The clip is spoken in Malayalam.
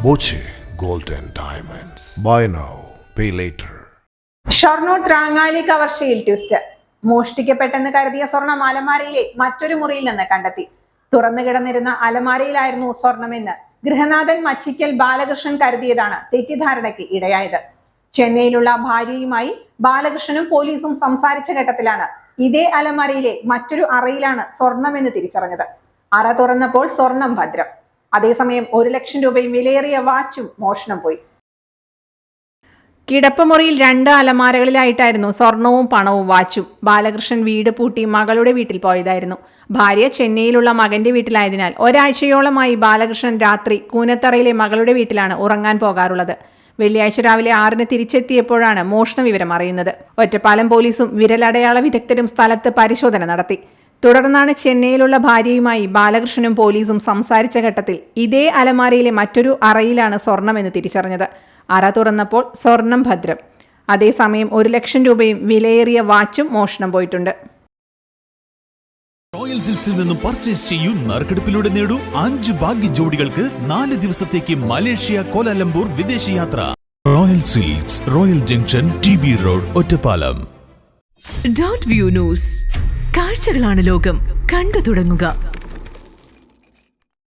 Boche Gold and Diamonds. Buy now, pay later. Shoranur Thrangali കവർച്ചയിൽ ട്വിസ്റ്റ്. മോഷ്ടിക്കപ്പെട്ടെന്ന് കരുതിയ സ്വർണം അലമാരയിലെ മറ്റൊരു മുറിയിൽ നിന്ന് കണ്ടെത്തി. തുറന്നു കിടന്നിരുന്ന അലമാരയിലായിരുന്നു സ്വർണമെന്ന് ഗൃഹനാഥൻ മച്ചിക്കൽ ബാലകൃഷ്ണൻ കരുതിയതാണ് തെറ്റിദ്ധാരണയ്ക്ക് ഇടയായത്. ചെന്നൈയിലുള്ള ഭാര്യയുമായി ബാലകൃഷ്ണനും പോലീസും സംസാരിച്ച ഘട്ടത്തിലാണ് ഇതേ അലമാരയിലെ മറ്റൊരു അറയിലാണ് സ്വർണമെന്ന് തിരിച്ചറിഞ്ഞത്. അറ തുറന്നപ്പോൾ സ്വർണം ഭദ്രം. അതേസമയം 1 ലക്ഷം രൂപയും വിലയേറിയ വാച്ചും മോഷണം പോയി. കിടപ്പുമുറിയിൽ 2 അലമാരകളിലായിട്ടായിരുന്നു സ്വർണവും പണവും വാച്ചും. ബാലകൃഷ്ണൻ വീട് പൂട്ടി മകളുടെ വീട്ടിൽ പോയതായിരുന്നു. ഭാര്യ ചെന്നൈയിലുള്ള മകന്റെ വീട്ടിലായതിനാൽ ഒരാഴ്ചയോളമായി ബാലകൃഷ്ണൻ രാത്രി കൂനത്തറയിലെ മകളുടെ വീട്ടിലാണ് ഉറങ്ങാൻ പോകാറുള്ളത്. വെള്ളിയാഴ്ച രാവിലെ 6-ന് തിരിച്ചെത്തിയപ്പോഴാണ് മോഷണ വിവരം അറിയുന്നത്. ഒറ്റപ്പാലം പോലീസും വിരലടയാള വിദഗ്ധരും സ്ഥലത്ത് പരിശോധന നടത്തി. തുടർന്നാണ് ചെന്നൈയിലുള്ള ഭാര്യയുമായി ബാലകൃഷ്ണനും പോലീസും സംസാരിച്ച ഘട്ടത്തിൽ ഇതേ അലമാരയിലെ മറ്റൊരു അറയിലാണ് സ്വർണമെന്ന് തിരിച്ചറിഞ്ഞത്. അറ തുറന്നപ്പോൾ സ്വർണം ഭദ്രം. അതേസമയം 1 ലക്ഷം രൂപയും വിലയേറിയ വാച്ചും മോഷണം പോയിട്ടുണ്ട്. റോയൽ സിൽക്സിൽ നിന്നും പർച്ചേസ് ചെയ്യൂ. നറുക്കെടുപ്പിലൂടെ നേടൂ 5 ഭാഗ്യ ജോഡികൾക്ക് 4 ദിവസത്തേക്ക് മലേഷ്യ കോലാലംപൂർ വിദേശയാത്ര. Royal silks, royal junction, TB road, Ottapalam. Dot view news. കാഴ്ചകളാണ് ലോകം. കണ്ടു തുടങ്ങുക.